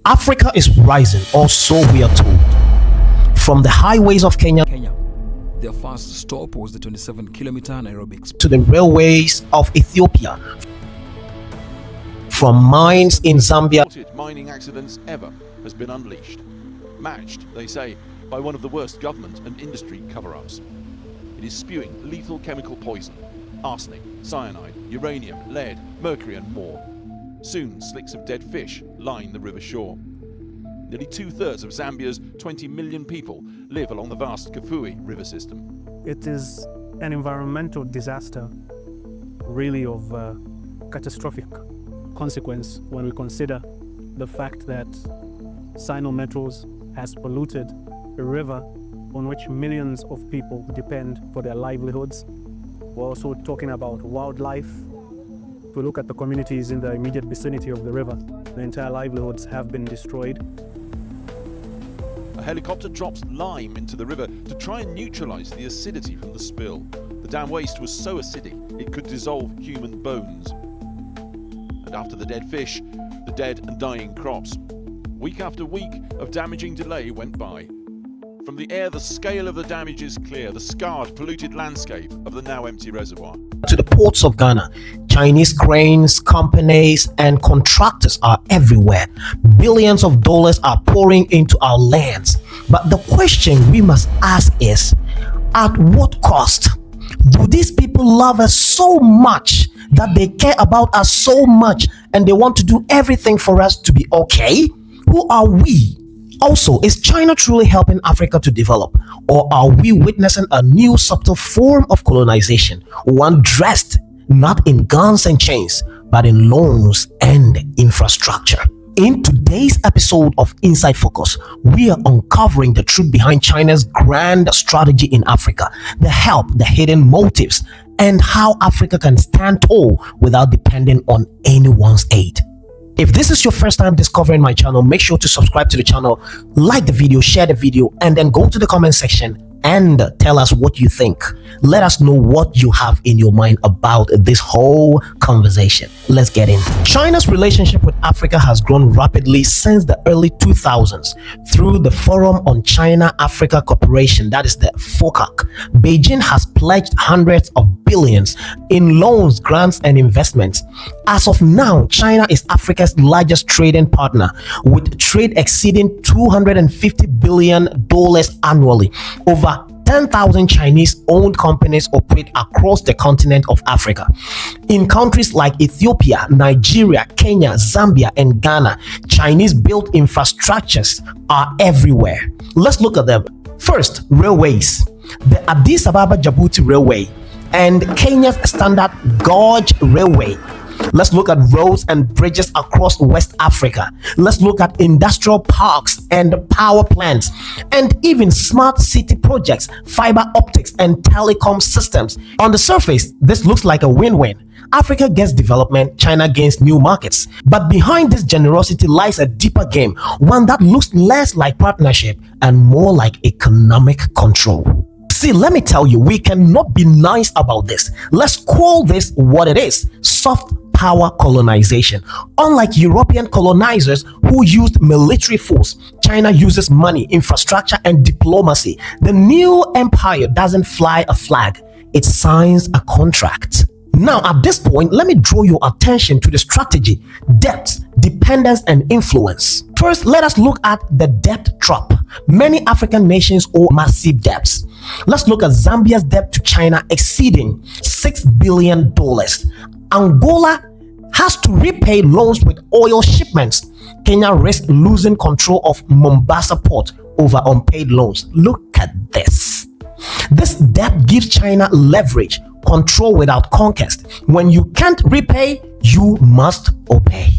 Africa is rising, or so we are told. From the highways of Kenya, their first stop was the 27-kilometer Nairobi Express, to the railways of Ethiopia, from mines in Zambia. Mining accidents ever has been unleashed, matched, they say, by one of the worst government and industry cover-ups. It is spewing lethal chemical poison, arsenic, cyanide, uranium, lead, mercury and more. Soon, slicks of dead fish line the river shore. Nearly 2/3 of Zambia's 20 million people live along the vast Kafue river system. It is an environmental disaster, really of catastrophic consequence when we consider the fact that Sinometals has polluted a river on which millions of people depend for their livelihoods. We're also talking about wildlife. If we look at the communities in the immediate vicinity of the river, the entire livelihoods have been destroyed. A helicopter drops lime into the river to try and neutralize the acidity from the spill. The dam waste was so acidic it could dissolve human bones. And after the dead fish, the dead and dying crops. Week after week of damaging delay went by. From the air, the scale of the damage is clear, the scarred, polluted landscape of the now empty reservoir. To the ports of Ghana, Chinese cranes, companies, and contractors are everywhere. Billions of dollars are pouring into our lands. But the question we must ask is, at what cost? Do these people love us so much that they care about us so much and they want to do everything for us to be okay? Who are we? Also, is China truly helping Africa to develop, or are we witnessing a new subtle form of colonization, one dressed not in guns and chains, but in loans and infrastructure? In today's episode of Inside Focus, we are uncovering the truth behind China's grand strategy in Africa, the help, the hidden motives, and how Africa can stand tall without depending on anyone's aid. If this is your first time discovering my channel, make sure to subscribe to the channel, like the video, share the video, and then go to the comment section and tell us what you think. Let us know what you have in your mind about this whole conversation. Let's get in. China's relationship with Africa has grown rapidly since the early 2000s through the Forum on China-Africa Cooperation, that is the FOCAC. Beijing has pledged hundreds of billions in loans, grants, and investments. As of now, China is Africa's largest trading partner, with trade exceeding $250 billion annually. Over 10,000 Chinese-owned companies operate across the continent of Africa. In countries like Ethiopia, Nigeria, Kenya, Zambia, and Ghana, Chinese-built infrastructures are everywhere. Let's look at them. First, railways. The Addis Ababa-Djibouti Railway and Kenya's Standard Gauge Railway. Let's look at roads and bridges across West Africa. Let's look at industrial parks and power plants, and even smart city projects, fiber optics, and telecom systems. On the surface, this looks like a win-win. Africa gets development, China gains new markets. But behind this generosity lies a deeper game, one that looks less like partnership and more like economic control. See, let me tell you, we cannot be nice about this. Let's call this what it is: soft power colonization. Unlike European colonizers who used military force, China uses money, infrastructure, and diplomacy. The new empire doesn't fly a flag, it signs a contract. Now, at this point, let me draw your attention to the strategy, depth, dependence, and influence. First, let us look at the debt trap. Many African nations owe massive debts. Let's look at Zambia's debt to China exceeding $6 billion. Angola has to repay loans with oil shipments. Kenya risks losing control of Mombasa port over unpaid loans. Look at this. This debt gives China leverage, control without conquest. When you can't repay, you must obey.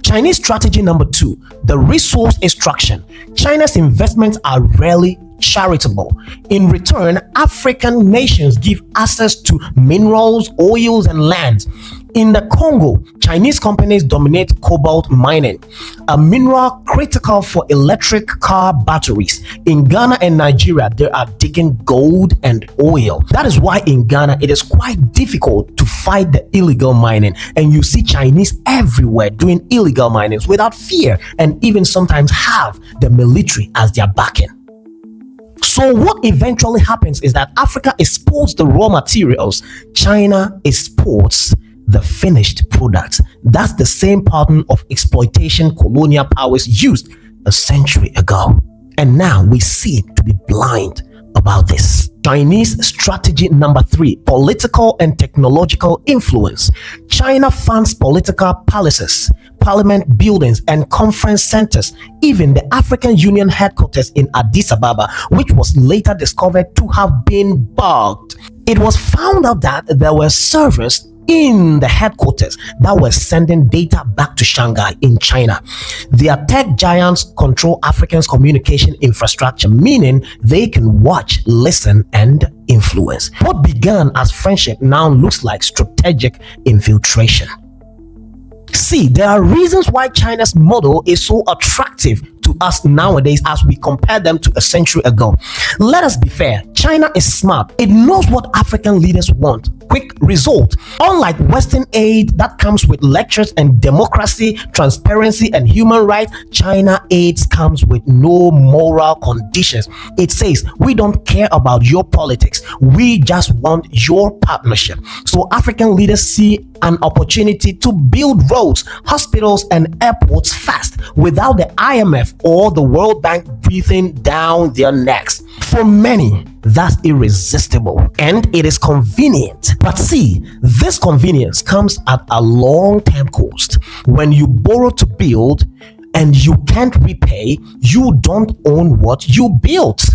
Chinese strategy number 2, the resource extraction. China's investments are rarely charitable. In return, African nations give access to minerals, oils, and lands. In the Congo, Chinese companies dominate cobalt mining, a mineral critical for electric car batteries. In Ghana and Nigeria, they are digging gold and oil. That is why in Ghana, it is quite difficult to fight the illegal mining, and you see Chinese everywhere doing illegal minings without fear, and even sometimes have the military as their backing. So what eventually happens is that Africa exports the raw materials, China exports the finished products. That's the same pattern of exploitation colonial powers used a century ago. And now we seem to be blind about this. Chinese strategy number 3, political and technological influence. China funds political palaces, parliament buildings, and conference centers. Even the African Union headquarters in Addis Ababa, which was later discovered to have been bugged. It was found out that there were servers in the headquarters that were sending data back to Shanghai in China. Their tech giants control Africans' communication infrastructure, meaning they can watch, listen, and influence. What began as friendship now looks like strategic infiltration. See, there are reasons why China's model is so attractive to us nowadays as we compare them to a century ago. Let us be fair. China is smart. It knows what African leaders want. Quick result. Unlike Western aid that comes with lectures and democracy, transparency, and human rights, China aid comes with no moral conditions. It says, we don't care about your politics. We just want your partnership. So African leaders see an opportunity to build roads, hospitals, and airports fast without the IMF or the World Bank breathing down their necks. For many, that's irresistible and it is convenient. But see, this convenience comes at a long-term cost. When you borrow to build and you can't repay, you don't own what you built.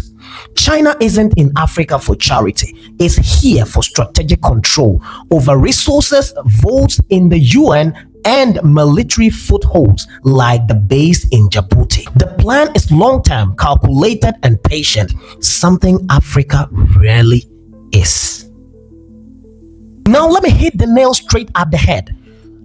China isn't in Africa for charity. It's here for strategic control over resources, votes in the UN, and military footholds like the base in Djibouti. The plan is long-term, calculated, and patient, something Africa rarely is. Now let me hit the nail straight at the head.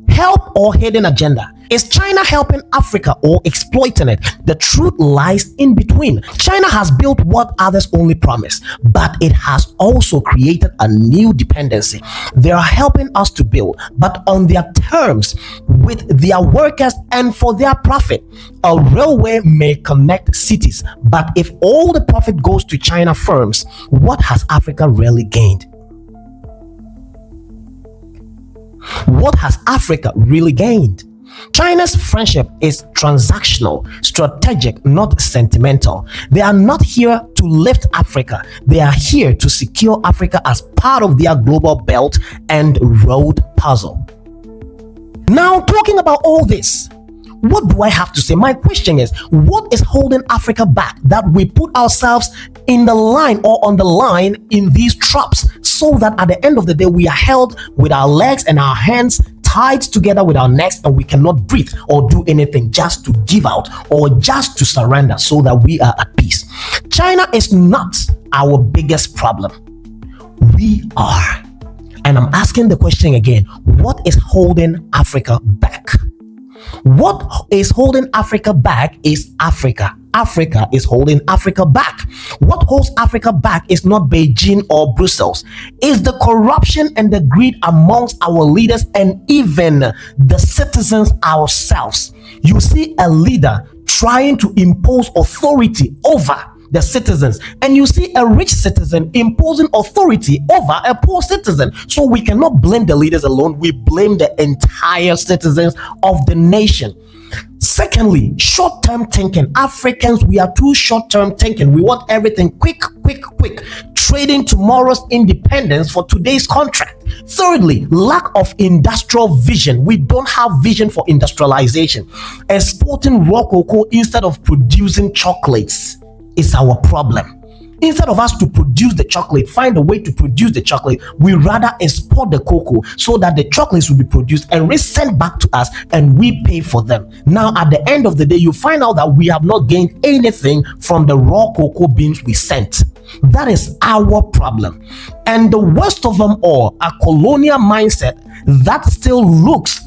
Help or hidden agenda? Is China helping Africa or exploiting it? The truth lies in between. China has built what others only promise, but it has also created a new dependency. They are helping us to build, but on their terms, with their workers and for their profit. A railway may connect cities, but if all the profit goes to China firms, what has Africa really gained? What has Africa really gained? China's friendship is transactional, strategic, not sentimental. They are not here to lift Africa. They are here to secure Africa as part of their global belt and road puzzle. Now, talking about all this, what do I have to say? My question is, what is holding Africa back that we put ourselves in the line or on the line in these traps so that at the end of the day, we are held with our legs and our hands tied together with our necks and we cannot breathe or do anything, just to give out or just to surrender so that we are at peace? China is not our biggest problem. We are. And I'm asking the question again, what is holding Africa back? What is holding Africa back is Africa. Africa is holding Africa back. What holds Africa back is not Beijing or Brussels. It's the corruption and the greed amongst our leaders and even the citizens ourselves. You see a leader trying to impose authority over the citizens, and you see a rich citizen imposing authority over a poor citizen. So we cannot blame the leaders alone, we blame the entire citizens of the nation. Secondly, short-term thinking. Africans, we are too short-term thinking. We want everything quick, trading tomorrow's independence for today's contract. Thirdly, lack of industrial vision. We don't have vision for industrialization. Exporting raw cocoa instead of producing chocolates is our problem. Instead of us to produce the chocolate, find a way to produce the chocolate, we rather export the cocoa so that the chocolates will be produced and resent back to us and we pay for them. Now, at the end of the day, you find out that we have not gained anything from the raw cocoa beans we sent. That is our problem. And the worst of them all, a colonial mindset that still looks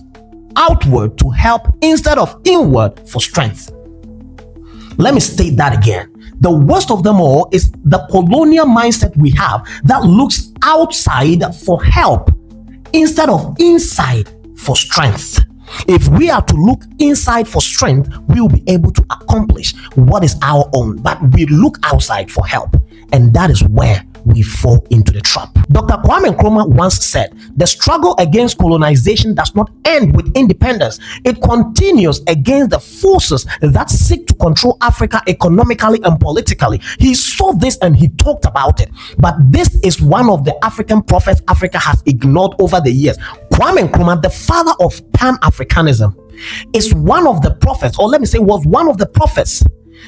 outward to help instead of inward for strength. Let me state that again. The worst of them all is the colonial mindset we have that looks outside for help instead of inside for strength. If we are to look inside for strength, we will be able to accomplish what is our own, but we look outside for help, and that is where we fall into the trap. Dr. Kwame Nkrumah once said, the struggle against colonization does not end with independence. It continues against the forces that seek to control Africa economically and politically. He saw this and he talked about it. But this is one of the African prophets Africa has ignored over the years. Kwame Nkrumah, the father of Pan-Africanism, is one of the prophets, or let me say was one of the prophets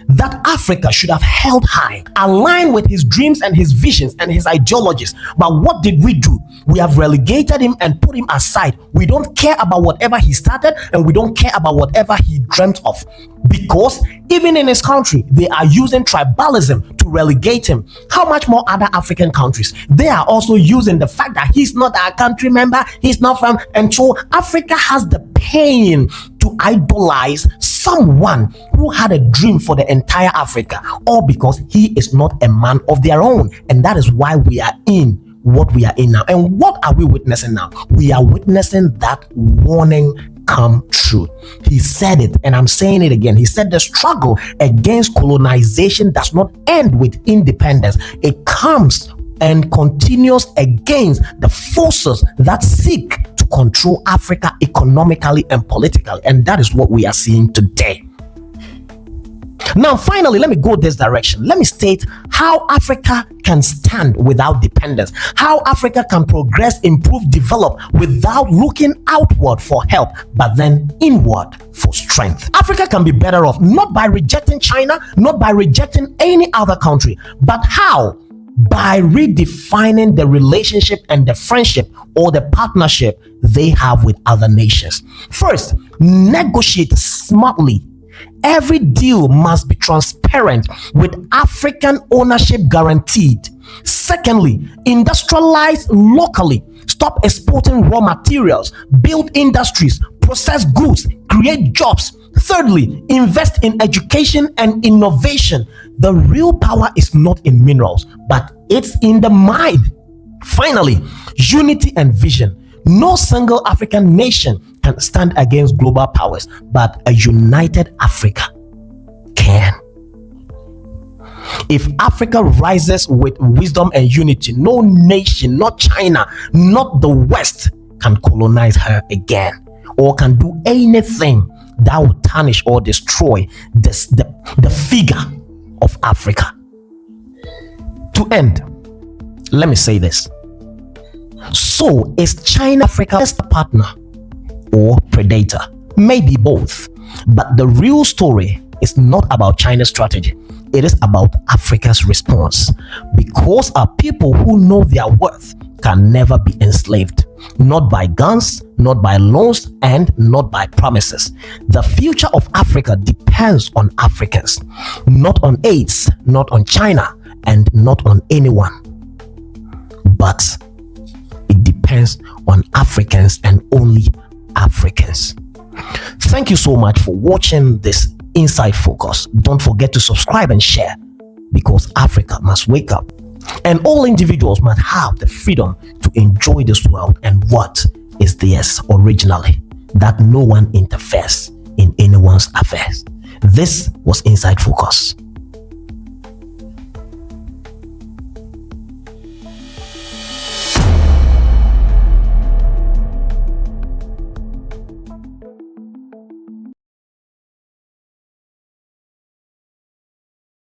that Africa should have held high, aligned with his dreams and his visions and his ideologies. But what did we do? We have relegated him and put him aside. We don't care about whatever he started, and we don't care about whatever he dreamt of, because even in his country, they are using tribalism to relegate him. How much more other African countries? They are also using the fact that he's not our country member, he's not from, and so Africa has the pain to idolize someone who had a dream for the entire Africa, all because he is not a man of their own. And that is why we are in what we are in now. And what are we witnessing now? We are witnessing that warning come true. He said it, and I'm saying it again. He said the struggle against colonization does not end with independence. It comes and continues against the forces that seek to control Africa economically and politically. And that is what we are seeing today. Now, finally, let me go this direction. Let me state how Africa can stand without dependence, how Africa can progress, improve, develop without looking outward for help, but then inward for strength. Africa can be better off not by rejecting China, not by rejecting any other country, but how? By redefining the relationship and the friendship or the partnership they have with other nations. First, negotiate smartly. Every deal must be transparent with African ownership guaranteed. Secondly, industrialize locally. Stop exporting raw materials, build industries, process goods, create jobs. Thirdly, invest in education and innovation. The real power is not in minerals, but it's in the mind. Finally, unity and vision. No single African nation can stand against global powers, but a united Africa can. If Africa rises with wisdom and unity, no nation, not China, not the West, can colonize her again or can do anything that will tarnish or destroy the figure of Africa. To end, let me say this. So, is China Africa's partner or predator? Maybe both. But the real story is not about China's strategy. It is about Africa's response. Because our people who know their worth can never be enslaved. Not by guns, not by loans, and not by promises. The future of Africa depends on Africans. Not on AIDS, not on China, and not on anyone. But it depends on Africans and only Africans. Thank you so much for watching this Inside Focus. Don't forget to subscribe and share, because Africa must wake up, and all individuals must have the freedom to enjoy this world and what is theirs originally, that no one interferes in anyone's affairs. This was Inside Focus.